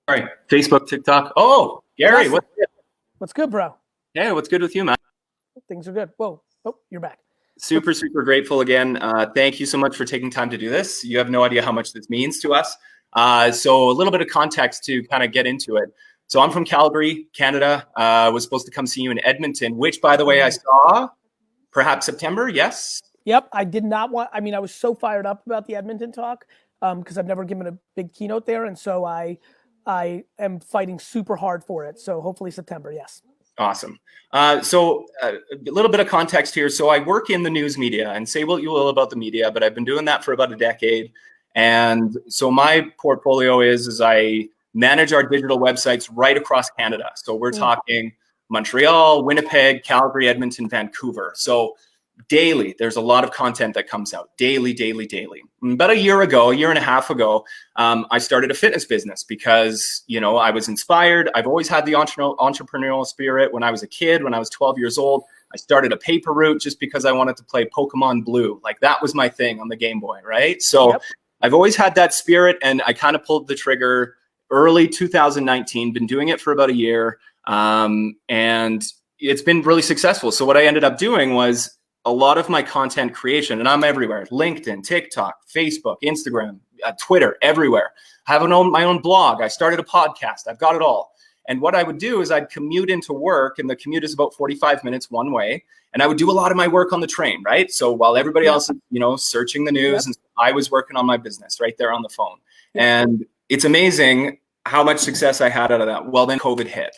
Sorry, Facebook, TikTok. Oh, Gary, Justin, what's good, bro? Hey, what's good with you, man? Things are good. Whoa, oh, you're back. Super grateful again. Thank you so much for taking time to do this. You have no idea how much this means to us. So a little bit of context to kind of get into it. So I'm from Calgary, Canada. Was supposed to come see you in Edmonton, which, by the way, I saw perhaps September. Yes. Yep. I did not want, I mean, I was so fired up about the Edmonton talk because I've never given a big keynote there. And so I am fighting super hard for it. So hopefully September. Yes. Awesome. So a little bit of context here. So I work in the news media, and say what you will about the media, but I've been doing that for about a decade. And so my portfolio is I manage our digital websites right across Canada. So we're talking Montreal, Winnipeg, Calgary, Edmonton, Vancouver. So daily, there's a lot of content that comes out daily. About a year and a half ago, I started a fitness business because, you know, I was inspired. I've always had the entrepreneurial spirit. When I was a kid, when I was 12 years old, I started a paper route just because I wanted to play Pokemon Blue. Like that was my thing on the Game Boy, right? So yep. I've always had that spirit, and I kind of pulled the trigger early 2019, been doing it for about a year. And it's been really successful. So what I ended up doing was a lot of my content creation, and I'm everywhere: LinkedIn, TikTok, Facebook, Instagram, Twitter, everywhere. I have my own blog. I started a podcast. I've got it all. And what I would do is I'd commute into work, and the commute is about 45 minutes one way. And I would do a lot of my work on the train, right? So while everybody else is, you know, searching the news, and I was working on my business right there on the phone. And it's amazing how much success I had out of that. Well, then COVID hit.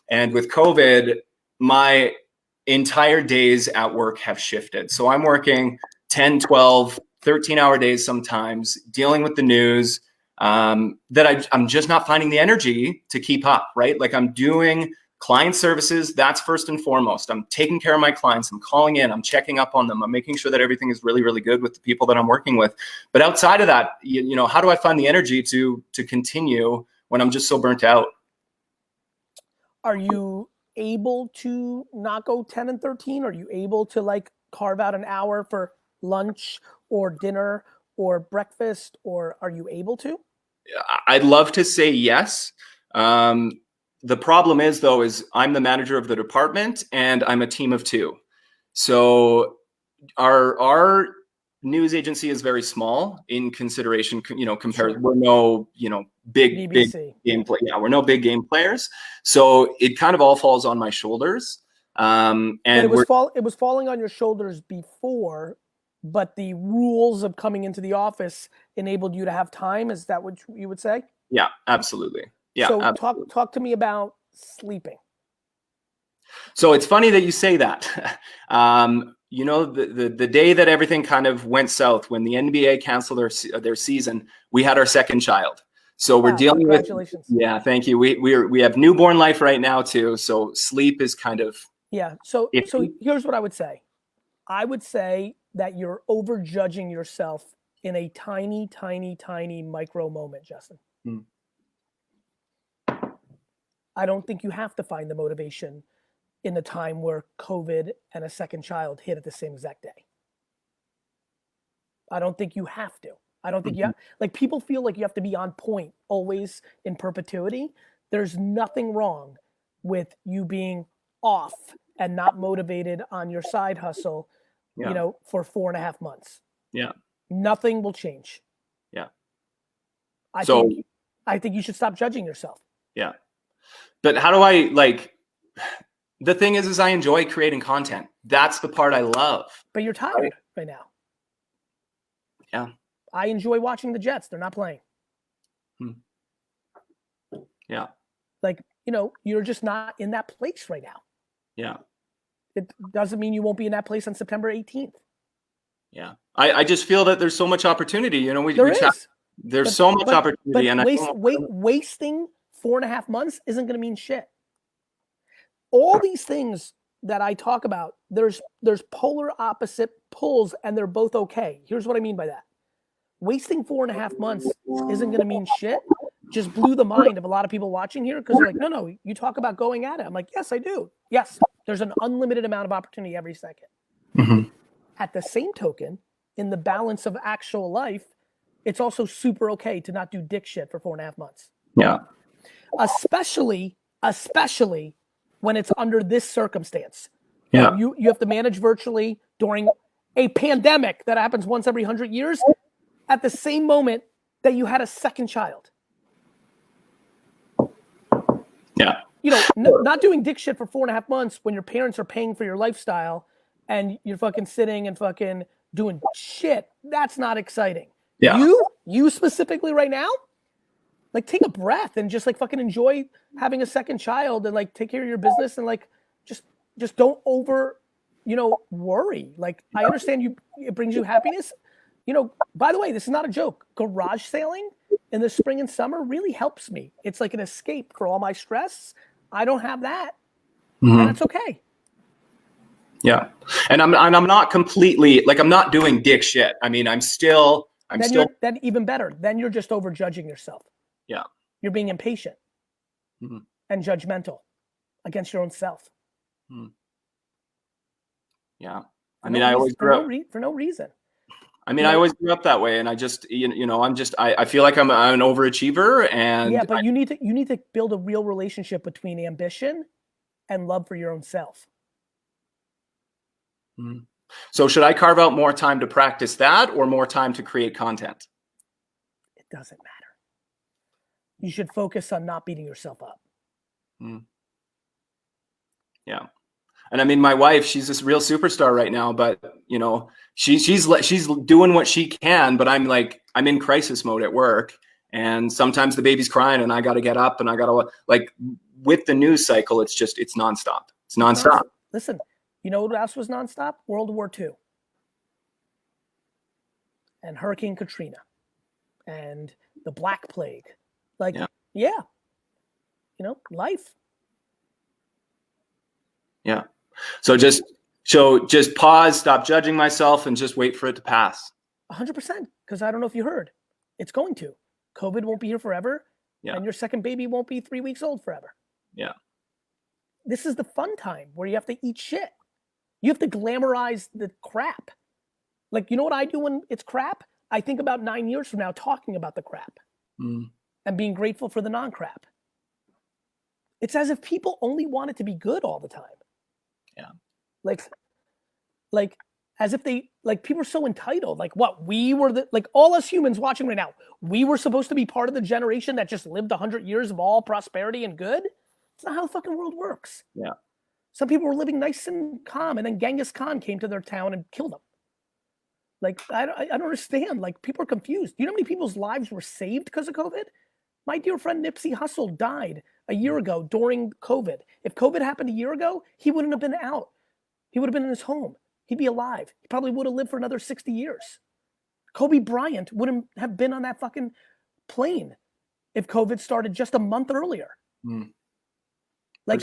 And with COVID, my entire days at work have shifted. So I'm working 10, 12, 13-hour days sometimes, dealing with the news that I'm just not finding the energy to keep up, right? Like I'm doing client services. That's first and foremost. I'm taking care of my clients. I'm calling in. I'm checking up on them. I'm making sure that everything is really good with the people that I'm working with. But outside of that, you know, how do I find the energy to continue when I'm just so burnt out? Are you able to not go 10 and 13? Are you able to like carve out an hour for lunch or dinner or breakfast, or are you able to? I'd love to say yes. The problem is, though, is I'm the manager of the department and I'm a team of two. So our news agency is very small in consideration, you know, compared. Sure. We're no, you know, big game play. Yeah, we're no big game players. So it kind of all falls on my shoulders. And it was falling on your shoulders before, but the rules of coming into the office enabled you to have time. Is that what you would say? Yeah, absolutely. Yeah. So absolutely. talk to me about sleeping. So it's funny that you say that. You know, the day that everything kind of went south, when the NBA canceled their season, we had our second child. So we're dealing with. Congratulations. Yeah, thank you. We have newborn life right now too. So sleep is kind of. Yeah. So here's what I would say. I would say that you're overjudging yourself in a tiny micro moment, Justin. I don't think you have to find the motivation in the time where COVID and a second child hit at the same exact day. I don't think you have to. I don't think you have, like, people feel like you have to be on point always in perpetuity. There's nothing wrong with you being off and not motivated on your side hustle, you know, for 4.5 months. Yeah. Nothing will change. Yeah. I think you should stop judging yourself. Yeah. But how do I, like, the thing is I enjoy creating content. That's the part I love. But you're tired right now. Yeah. I enjoy watching the Jets. They're not playing. Yeah. Like, you know, you're just not in that place right now. Yeah. It doesn't mean you won't be in that place on September 18th. Yeah. I just feel that there's so much opportunity. You know, there's so much opportunity. And wasting 4.5 months isn't going to mean shit. All these things that I talk about, there's polar opposite pulls, and they're both okay. Here's what I mean by that. Wasting 4.5 months isn't going to mean shit. Just blew the mind of a lot of people watching here, because they're like, no, you talk about going at it. I'm like, yes, I do. Yes, there's an unlimited amount of opportunity every second. Mm-hmm. At the same token, in the balance of actual life, it's also super okay to not do dick shit for 4.5 months. Yeah. especially when it's under this circumstance. Yeah. You have to manage virtually during a pandemic that happens once every 100 years at the same moment that you had a second child. Yeah. You know, not doing dick shit for 4.5 months when your parents are paying for your lifestyle and you're fucking sitting and fucking doing shit. That's not exciting. Yeah. You specifically right now, like take a breath and just like fucking enjoy having a second child and like take care of your business and like just don't over, worry. Like I understand it brings you happiness. By the way, this is not a joke. Garage sailing in the spring and summer really helps me. It's like an escape for all my stress. I don't have that, and that's okay. Yeah, and I'm not completely like I'm not doing dick shit. I mean, I'm still. Then even better. Then you're just over judging yourself. Yeah, you're being impatient and judgmental against your own self. Yeah, I mean, I always grew up for no reason. I mean, I always grew up that way, and I just, I feel like I'm an overachiever, and yeah, but you need to build a real relationship between ambition and love for your own self. So, should I carve out more time to practice that, or more time to create content? It doesn't matter. You should focus on not beating yourself up. Yeah. And I mean, my wife, she's this real superstar right now, but she's doing what she can, but I'm in crisis mode at work. And sometimes the baby's crying and I got to get up and I got to with the news cycle, it's nonstop. It's nonstop. Listen, you know what else was nonstop? World War II and Hurricane Katrina and the Black Plague. Life. Yeah. So just pause, stop judging myself, and just wait for it to pass. 100%. Because I don't know if you heard, it's going to. COVID won't be here forever, and your second baby won't be 3 weeks old forever. Yeah. This is the fun time where you have to eat shit. You have to glamorize the crap. Like, you know what I do when it's crap? I think about 9 years from now talking about the crap and being grateful for the non-crap. It's as if people only want it to be good all the time. Yeah. Like as if people are so entitled. Like what? We were all us humans watching right now, we were supposed to be part of the generation that just lived 100 years of all prosperity and good. It's not how the fucking world works. Yeah. Some people were living nice and calm, and then Genghis Khan came to their town and killed them. Like, I don't understand. Like, people are confused. Do you know how many people's lives were saved because of COVID? My dear friend Nipsey Hussle died a year ago during COVID. If COVID happened a year ago, he wouldn't have been out. He would have been in his home. He'd be alive. He probably would have lived for another 60 years. Kobe Bryant wouldn't have been on that fucking plane if COVID started just a month earlier. Like,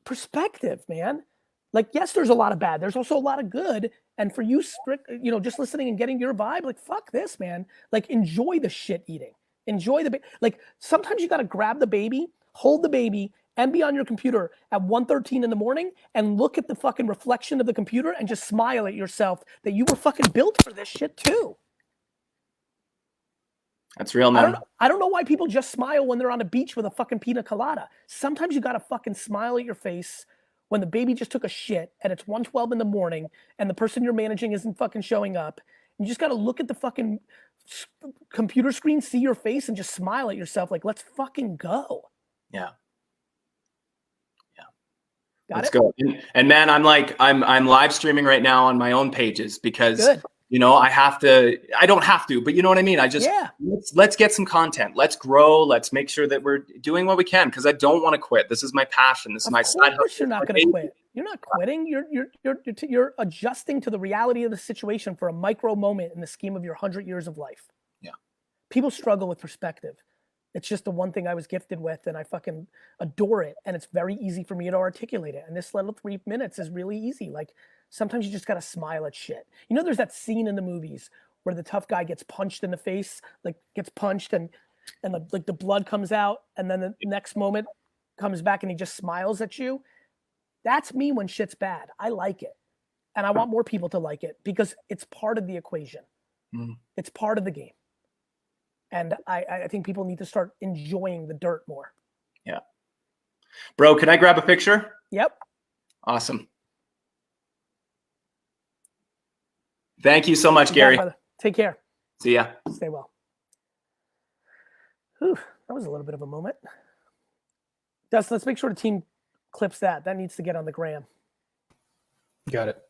perspective, man. Like, yes, there's a lot of bad. There's also a lot of good. And for you, just listening and getting your vibe, like, fuck this, man. Like, enjoy the shit eating. Enjoy like, sometimes you got to grab the baby, hold the baby, and be on your computer at 1:13 in the morning and look at the fucking reflection of the computer and just smile at yourself that you were fucking built for this shit too. That's real, man. I don't know why people just smile when they're on a beach with a fucking pina colada. Sometimes you got to fucking smile at your face when the baby just took a shit and it's 1:12 in the morning and the person you're managing isn't fucking showing up. You just got to look at the fucking computer screen, see your face, and just smile at yourself like, let's fucking go. Yeah. Let's go. And man, I'm live streaming right now on my own pages because I don't have to, but you know what I mean? Let's get some content. Let's grow. Let's make sure that we're doing what we can because I don't want to quit. This is my passion. This is my side hustle. Of course you're not going to quit. You're not quitting. You're adjusting to the reality of the situation for a micro moment in the scheme of your 100 years of life. Yeah. People struggle with perspective. It's just the one thing I was gifted with, and I fucking adore it. And it's very easy for me to articulate it. And this little 3 minutes is really easy. Like, sometimes you just got to smile at shit. You know, there's that scene in the movies where the tough guy gets punched in the face, and the blood comes out. And then the next moment comes back and he just smiles at you. That's me when shit's bad. I like it. And I want more people to like it because it's part of the equation. It's part of the game. And I think people need to start enjoying the dirt more. Yeah. Bro, can I grab a picture? Yep. Awesome. Thank you so much, Gary. Brother. Take care. See ya. Stay well. Whew, that was a little bit of a moment. Dustin, let's make sure the team clips that. That needs to get on the gram. Got it.